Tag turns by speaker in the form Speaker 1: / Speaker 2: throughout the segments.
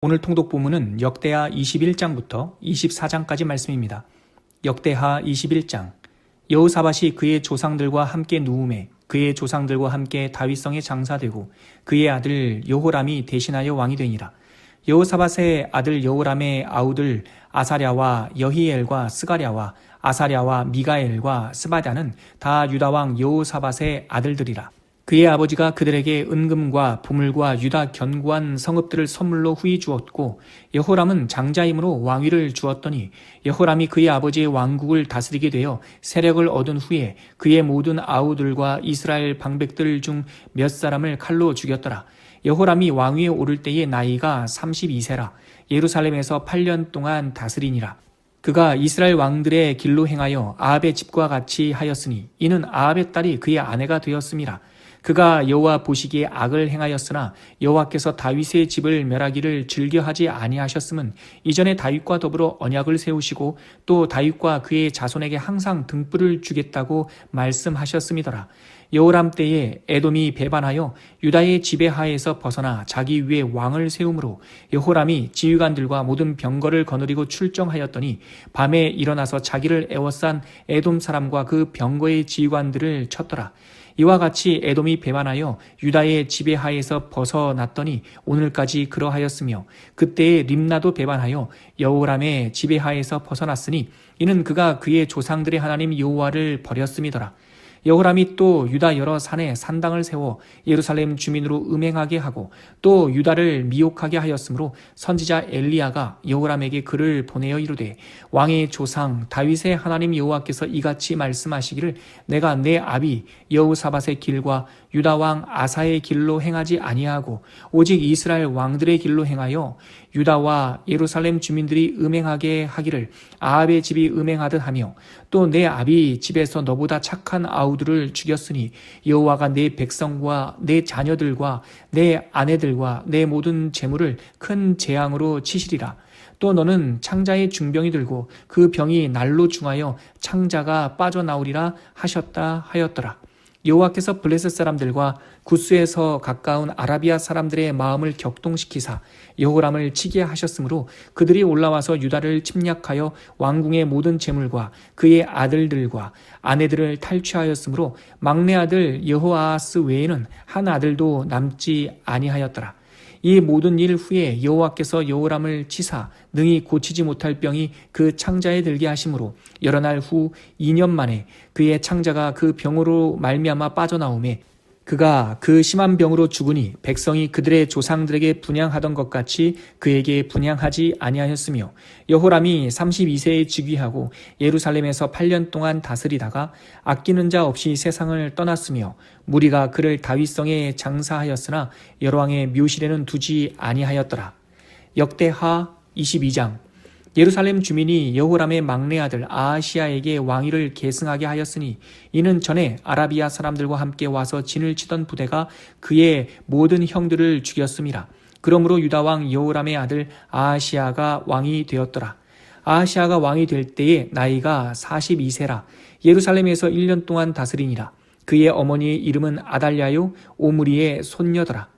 Speaker 1: 오늘 통독 본문은 역대하 21장부터 24장까지 말씀입니다. 역대하 21장. 여호사밧이 그의 조상들과 함께 누움에 그의 조상들과 함께 다윗성에 장사되고 그의 아들 여호람이 대신하여 왕이 되니라. 여호사밧의 아들 여호람의 아우들 아사랴와 여히엘과 스가랴와 아사랴와 미가엘과 스바다는 다 유다왕 여호사밧의 아들들이라. 그의 아버지가 그들에게 은금과 보물과 유다 견고한 성읍들을 선물로 후히 주었고 여호람은 장자임으로 왕위를 주었더니 여호람이 그의 아버지의 왕국을 다스리게 되어 세력을 얻은 후에 그의 모든 아우들과 이스라엘 방백들 중 몇 사람을 칼로 죽였더라. 여호람이 왕위에 오를 때의 나이가 32세라. 예루살렘에서 8년 동안 다스리니라. 그가 이스라엘 왕들의 길로 행하여 아합의 집과 같이 하였으니 이는 아합의 딸이 그의 아내가 되었음이라. 그가 여호와 보시기에 악을 행하였으나 여호와께서 다윗의 집을 멸하기를 즐겨하지 아니하셨음은 이전에 다윗과 더불어 언약을 세우시고 또 다윗과 그의 자손에게 항상 등불을 주겠다고 말씀하셨음이더라. 여호람 때에 에돔이 배반하여 유다의 지배하에서 벗어나 자기 위에 왕을 세우므로 여호람이 지휘관들과 모든 병거를 거느리고 출정하였더니 밤에 일어나서 자기를 애워싼 에돔 사람과 그 병거의 지휘관들을 쳤더라. 이와 같이 에돔이 배반하여 유다의 지배하에서 벗어났더니 오늘까지 그러하였으며 그때의 림나도 배반하여 여호람의 지배하에서 벗어났으니 이는 그가 그의 조상들의 하나님 여호와를 버렸음이더라. 여호람이 또 유다 여러 산에 산당을 세워 예루살렘 주민으로 음행하게 하고 또 유다를 미혹하게 하였으므로 선지자 엘리야가 여호람에게 글을 보내어 이르되 왕의 조상 다윗의 하나님 여호와께서 이같이 말씀하시기를 내가 내 아비 여호사밧의 길과 유다 왕 아사의 길로 행하지 아니하고 오직 이스라엘 왕들의 길로 행하여 유다와 예루살렘 주민들이 음행하게 하기를 아합의 집이 음행하듯 하며 또 내 아비 집에서 너보다 착한 아우들을 죽였으니 여호와가 내 백성과 내 자녀들과 내 아내들과 내 모든 재물을 큰 재앙으로 치시리라. 또 너는 창자의 중병이 들고 그 병이 날로 중하여 창자가 빠져나오리라 하셨다 하였더라. 여호와께서 블레셋 사람들과 구스에서 가까운 아라비아 사람들의 마음을 격동시키사 여호람을 치게 하셨으므로 그들이 올라와서 유다를 침략하여 왕궁의 모든 재물과 그의 아들들과 아내들을 탈취하였으므로 막내 아들 여호아하스 외에는 한 아들도 남지 아니하였더라. 이 모든 일 후에 여호와께서 여호람을 치사 능히 고치지 못할 병이 그 창자에 들게 하심으로 여러 날 후 2년 만에 그의 창자가 그 병으로 말미암아 빠져나오매 그가 그 심한 병으로 죽으니 백성이 그들의 조상들에게 분향하던 것 같이 그에게 분향하지 아니하였으며 여호람이 32세에 즉위하고 예루살렘에서 8년 동안 다스리다가 아끼는 자 없이 세상을 떠났으며 무리가 그를 다윗성에 장사하였으나 여로왕의 묘실에는 두지 아니하였더라. 역대하 22장. 예루살렘 주민이 여호람의 막내 아들 아하시야에게 왕위를 계승하게 하였으니 이는 전에 아라비아 사람들과 함께 와서 진을 치던 부대가 그의 모든 형들을 죽였음이라. 그러므로 유다 왕 여호람의 아들 아하시야가 왕이 되었더라. 아하시야가 왕이 될 때에 나이가 42세라. 예루살렘에서 1년 동안 다스리니라. 그의 어머니의 이름은 아달랴요 오므리의 손녀더라.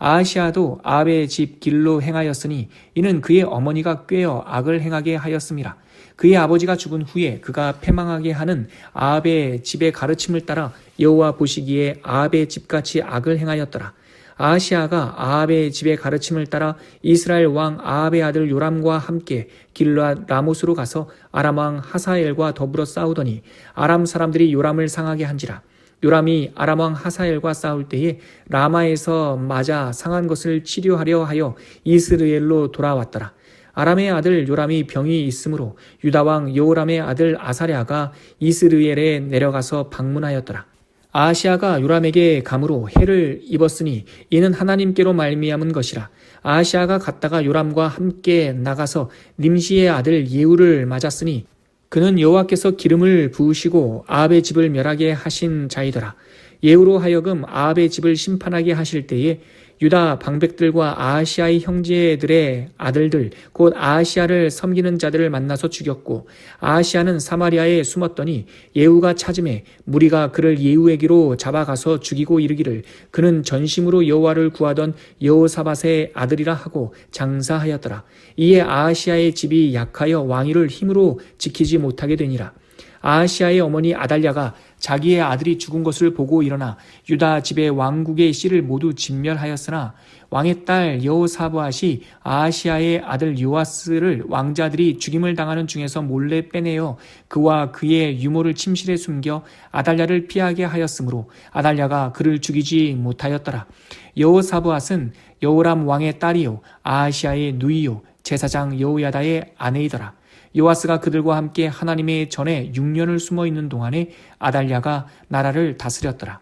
Speaker 1: 아하시야도 아합의 집 길로 행하였으니 이는 그의 어머니가 꾀어 악을 행하게 하였음이라. 그의 아버지가 죽은 후에 그가 패망하게 하는 아합의 집의 가르침을 따라 여호와 보시기에 아합의 집같이 악을 행하였더라. 아하시야가 아합의 집의 가르침을 따라 이스라엘 왕 아합의 아들 요람과 함께 길르앗 라못으로 가서 아람 왕 하사엘과 더불어 싸우더니 아람 사람들이 요람을 상하게 한지라. 요람이 아람 왕 하사엘과 싸울 때에 라마에서 맞아 상한 것을 치료하려 하여 이스르엘로 돌아왔더라. 아람의 아들 요람이 병이 있으므로 유다 왕 여호람의 아들 아사랴가 이스르엘에 내려가서 방문하였더라. 아하시야가 요람에게 감으로 해를 입었으니 이는 하나님께로 말미암은 것이라. 아하시야가 갔다가 요람과 함께 나가서 님시의 아들 예후를 맞았으니 그는 여호와께서 기름을 부으시고 아합의 집을 멸하게 하신 자이더라. 예후로 하여금 아합의 집을 심판하게 하실 때에 유다 방백들과 아하시아의 형제들의 아들들 곧 아하시아를 섬기는 자들을 만나서 죽였고 아하시아는 사마리아에 숨었더니 예후가 찾음에 무리가 그를 예후에게로 잡아가서 죽이고 이르기를 그는 전심으로 여호와를 구하던 여호사밧의 아들이라 하고 장사하였더라. 이에 아하시아의 집이 약하여 왕위를 힘으로 지키지 못하게 되니라. 아하시아의 어머니 아달랴가 자기의 아들이 죽은 것을 보고 일어나 유다 집의 왕국의 씨를 모두 진멸하였으나 왕의 딸 여호사밧이 아하시아의 아들 요아스를 왕자들이 죽임을 당하는 중에서 몰래 빼내어 그와 그의 유모를 침실에 숨겨 아달랴를 피하게 하였으므로 아달랴가 그를 죽이지 못하였더라. 여호사밧은 여호람 왕의 딸이요 아하시아의 누이요 제사장 여호야다의 아내이더라. 요아스가 그들과 함께 하나님의 전에 6년을 숨어 있는 동안에 아달랴가 나라를 다스렸더라.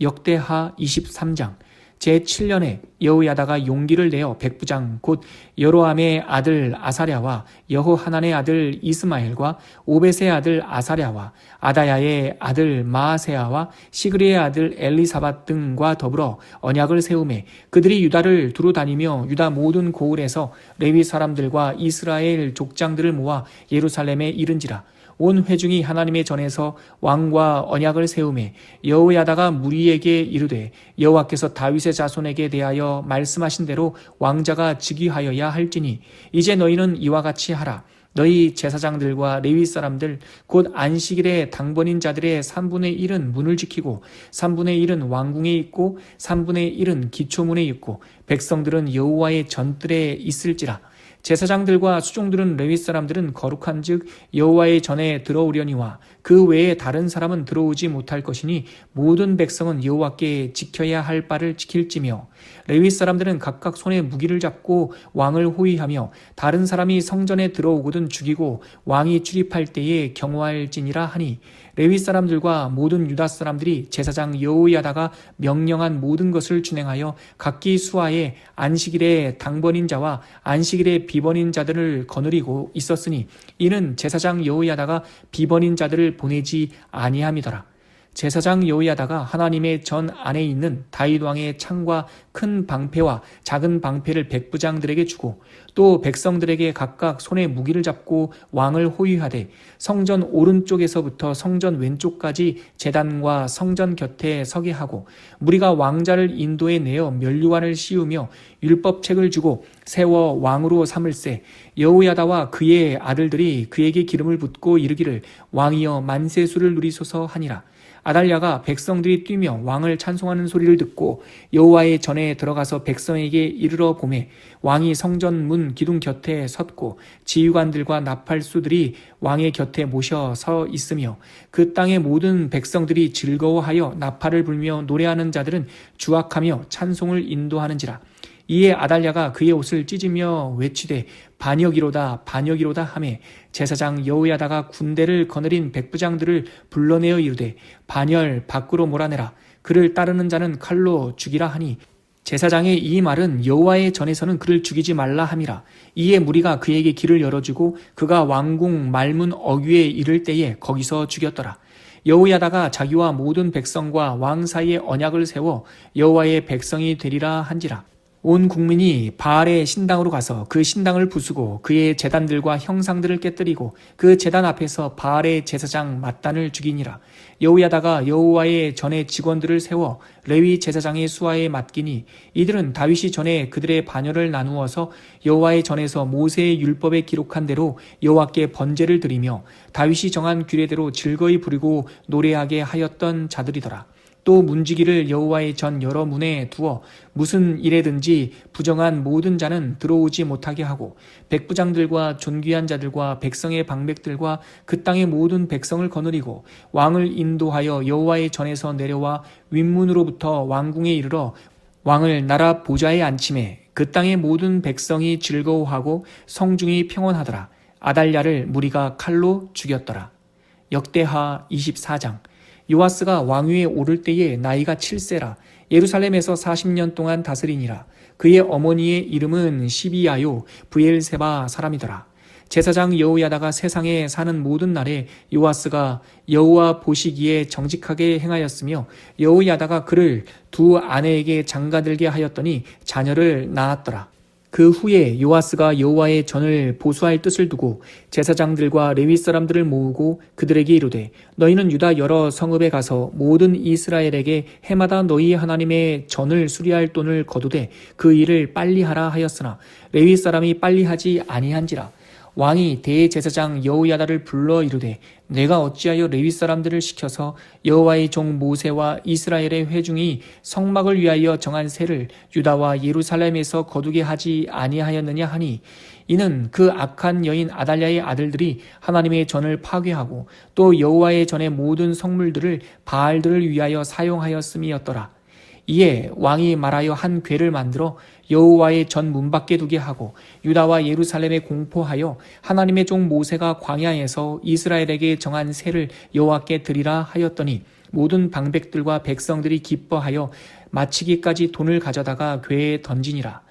Speaker 1: 역대하 23장 제7년에 여호야다가 용기를 내어 백부장 곧 여로함의 아들 아사랴와 여호하난의 아들 이스마엘과 오벳의 아들 아사랴와 아다야의 아들 마아세야와 시그리의 아들 엘리사밧 등과 더불어 언약을 세우매 그들이 유다를 두루 다니며 유다 모든 고을에서 레위 사람들과 이스라엘 족장들을 모아 예루살렘에 이른지라. 온 회중이 하나님의 전에서 왕과 언약을 세우매 여호야다가 무리에게 이르되 여호와께서 다윗의 자손에게 대하여 말씀하신 대로 왕자가 즉위하여야 할지니 이제 너희는 이와 같이 하라. 너희 제사장들과 레위 사람들 곧 안식일에 당번인 자들의 3분의 1은 문을 지키고 3분의 1은 왕궁에 있고 3분의 1은 기초문에 있고 백성들은 여호와의 전뜰에 있을지라. 제사장들과 수종들은 레위 사람들은 거룩한즉 여호와의 전에 들어오려니와 그 외에 다른 사람은 들어오지 못할 것이니 모든 백성은 여호와께 지켜야 할 바를 지킬지며 레위 사람들은 각각 손에 무기를 잡고 왕을 호위하며 다른 사람이 성전에 들어오거든 죽이고 왕이 출입할 때에 경호할지니라 하니 레위 사람들과 모든 유다 사람들이 제사장 여호야다가 명령한 모든 것을 준행하여 각기 수하에 안식일에 당번인 자와 안식일에 비번인 자들을 거느리고 있었으니 이는 제사장 여호야다가 비번인 자들을 보내지 아니함이더라. 제사장 여호야다가 하나님의 전 안에 있는 다윗 왕의 창과 큰 방패와 작은 방패를 백부장들에게 주고 또 백성들에게 각각 손에 무기를 잡고 왕을 호위하되 성전 오른쪽에서부터 성전 왼쪽까지 제단과 성전 곁에 서게 하고 무리가 왕자를 인도에 내어 면류관을 씌우며 율법책을 주고 세워 왕으로 삼을세 여호야다와 그의 아들들이 그에게 기름을 붓고 이르기를 왕이여 만세수를 누리소서 하니라. 아달랴가 백성들이 뛰며 왕을 찬송하는 소리를 듣고 여호와의 전에 들어가서 백성에게 이르러 보매 왕이 성전 문 기둥 곁에 섰고 지휘관들과 나팔수들이 왕의 곁에 모셔 서 있으며 그 땅의 모든 백성들이 즐거워하여 나팔을 불며 노래하는 자들은 주악하며 찬송을 인도하는지라. 이에 아달랴가 그의 옷을 찢으며 외치되 반역이로다 반역이로다 하매 제사장 여호야다가 군대를 거느린 백부장들을 불러내어 이르되 반열 밖으로 몰아내라. 그를 따르는 자는 칼로 죽이라 하니 제사장의 이 말은 여호와의 전에서는 그를 죽이지 말라 함이라. 이에 무리가 그에게 길을 열어주고 그가 왕궁 말문 어귀에 이를 때에 거기서 죽였더라. 여호야다가 자기와 모든 백성과 왕 사이에 언약을 세워 여호와의 백성이 되리라 한지라. 온 국민이 바알의 신당으로 가서 그 신당을 부수고 그의 제단들과 형상들을 깨뜨리고 그 제단 앞에서 바알의 제사장 맏단을 죽이니라. 여호야다가 여호와의 전에 직원들을 세워 레위 제사장의 수하에 맡기니 이들은 다윗이 전에 그들의 반열을 나누어서 여호와의 전에서 모세의 율법에 기록한 대로 여호와께 번제를 드리며 다윗이 정한 규례대로 즐거이 부리고 노래하게 하였던 자들이더라. 또 문지기를 여호와의 전 여러 문에 두어 무슨 일에든지 부정한 모든 자는 들어오지 못하게 하고 백부장들과 존귀한 자들과 백성의 방백들과 그 땅의 모든 백성을 거느리고 왕을 인도하여 여호와의 전에서 내려와 윗문으로부터 왕궁에 이르러 왕을 나라 보좌에 앉히매 그 땅의 모든 백성이 즐거워하고 성중이 평온하더라. 아달랴를 무리가 칼로 죽였더라. 역대하 24장 요아스가 왕위에 오를 때에 나이가 7세라. 예루살렘에서 40년 동안 다스리니라. 그의 어머니의 이름은 시비야요 브엘세바 사람이더라. 제사장 여호야다가 세상에 사는 모든 날에 요아스가 여호와 보시기에 정직하게 행하였으며 여호야다가 그를 두 아내에게 장가들게 하였더니 자녀를 낳았더라. 그 후에 요아스가 여호와의 전을 보수할 뜻을 두고 제사장들과 레위 사람들을 모으고 그들에게 이르되 너희는 유다 여러 성읍에 가서 모든 이스라엘에게 해마다 너희 하나님의 전을 수리할 돈을 거두되 그 일을 빨리 하라 하였으나 레위 사람이 빨리 하지 아니한지라. 왕이 대제사장 여호야다를 불러 이르되 내가 어찌하여 레위 사람들을 시켜서 여호와의 종 모세와 이스라엘의 회중이 성막을 위하여 정한 세를 유다와 예루살렘에서 거두게 하지 아니하였느냐 하니 이는 그 악한 여인 아달랴의 아들들이 하나님의 전을 파괴하고 또 여호와의 전의 모든 성물들을 바알들을 위하여 사용하였음이었더라. 이에 왕이 말하여 한 궤를 만들어 여호와의 전 문 밖에 두게 하고 유다와 예루살렘에 공포하여 하나님의 종 모세가 광야에서 이스라엘에게 정한 세를 여호와께 드리라 하였더니 모든 방백들과 백성들이 기뻐하여 마치기까지 돈을 가져다가 궤에 던지니라.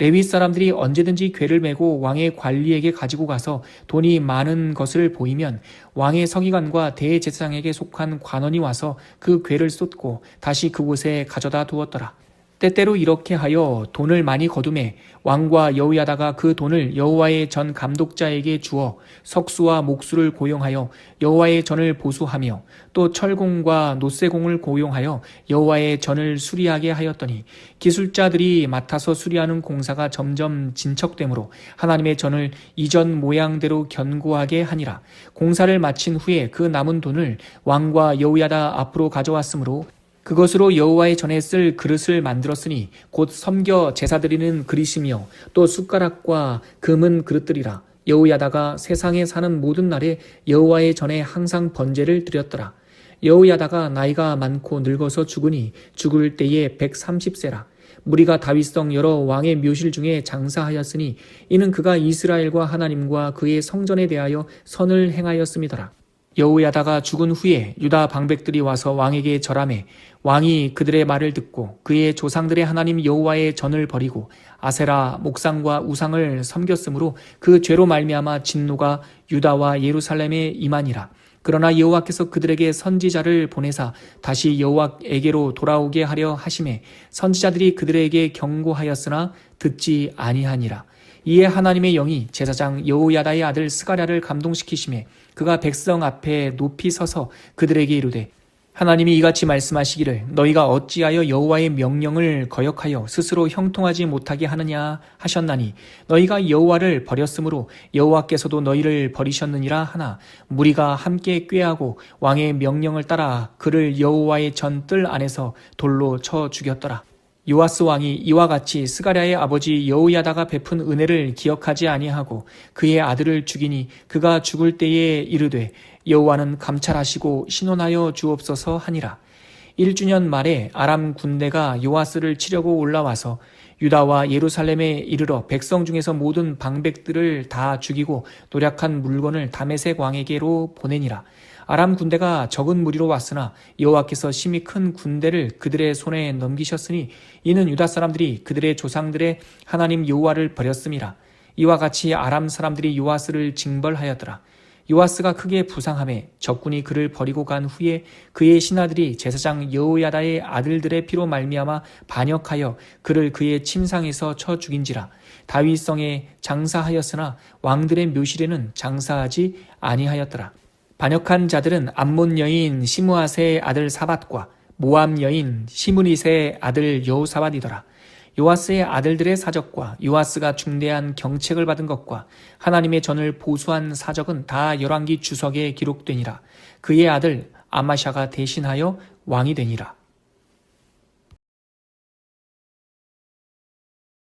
Speaker 1: 레위 사람들이 언제든지 궤를 메고 왕의 관리에게 가지고 가서 돈이 많은 것을 보이면 왕의 서기관과 대제사장에게 속한 관원이 와서 그 궤를 쏟고 다시 그곳에 가져다 두었더라. 때때로 이렇게 하여 돈을 많이 거두매 왕과 여호야다가 그 돈을 여호와의 전 감독자에게 주어 석수와 목수를 고용하여 여호와의 전을 보수하며 또 철공과 노쇠공을 고용하여 여호와의 전을 수리하게 하였더니 기술자들이 맡아서 수리하는 공사가 점점 진척되므로 하나님의 전을 이전 모양대로 견고하게 하니라. 공사를 마친 후에 그 남은 돈을 왕과 여호야다 앞으로 가져왔으므로 그것으로 여호와의 전에 쓸 그릇을 만들었으니 곧 섬겨 제사 드리는 그릇이며 또 숟가락과 금은 그릇들이라. 여호야다가 세상에 사는 모든 날에 여호와의 전에 항상 번제를 드렸더라. 여호야다가 나이가 많고 늙어서 죽으니 죽을 때에 130세라. 무리가 다윗성 여러 왕의 묘실 중에 장사하였으니 이는 그가 이스라엘과 하나님과 그의 성전에 대하여 선을 행하였음이더라. 여호야다가 죽은 후에 유다 방백들이 와서 왕에게 절하매 왕이 그들의 말을 듣고 그의 조상들의 하나님 여호와의 전을 버리고 아세라 목상과 우상을 섬겼으므로 그 죄로 말미암아 진노가 유다와 예루살렘에 임하니라. 그러나 여호와께서 그들에게 선지자를 보내사 다시 여호와에게로 돌아오게 하려 하심에 선지자들이 그들에게 경고하였으나 듣지 아니하니라. 이에 하나님의 영이 제사장 여호야다의 아들 스가랴를 감동시키심에 그가 백성 앞에 높이 서서 그들에게 이르되 하나님이 이같이 말씀하시기를 너희가 어찌하여 여호와의 명령을 거역하여 스스로 형통하지 못하게 하느냐 하셨나니 너희가 여호와를 버렸으므로 여호와께서도 너희를 버리셨느니라 하나 무리가 함께 꾀하고 왕의 명령을 따라 그를 여호와의 전 뜰 안에서 돌로 쳐 죽였더라. 요아스 왕이 이와 같이 스가랴의 아버지 여호야다가 베푼 은혜를 기억하지 아니하고 그의 아들을 죽이니 그가 죽을 때에 이르되 여호와는 감찰하시고 신원하여 주옵소서 하니라. 1주년 말에 아람 군대가 요아스를 치려고 올라와서 유다와 예루살렘에 이르러 백성 중에서 모든 방백들을 다 죽이고 노략한 물건을 다메섹 왕에게로 보내니라. 아람 군대가 적은 무리로 왔으나 여호와께서 심히 큰 군대를 그들의 손에 넘기셨으니 이는 유다 사람들이 그들의 조상들의 하나님 여호와를 버렸음이라. 이와 같이 아람 사람들이 요아스를 징벌하였더라. 요아스가 크게 부상하매 적군이 그를 버리고 간 후에 그의 신하들이 제사장 여호야다의 아들들의 피로 말미암아 반역하여 그를 그의 침상에서 쳐 죽인지라. 다윗성에 장사하였으나 왕들의 묘실에는 장사하지 아니하였더라. 반역한 자들은 암몬 여인 시므아세의 아들 사밧과 모압 여인 시므릿의 아들 여호사밧이더라. 요아스의 아들들의 사적과 요아스가 중대한 경책을 받은 것과 하나님의 전을 보수한 사적은 다 열왕기 주석에 기록되니라. 그의 아들 아마샤가 대신하여 왕이 되니라.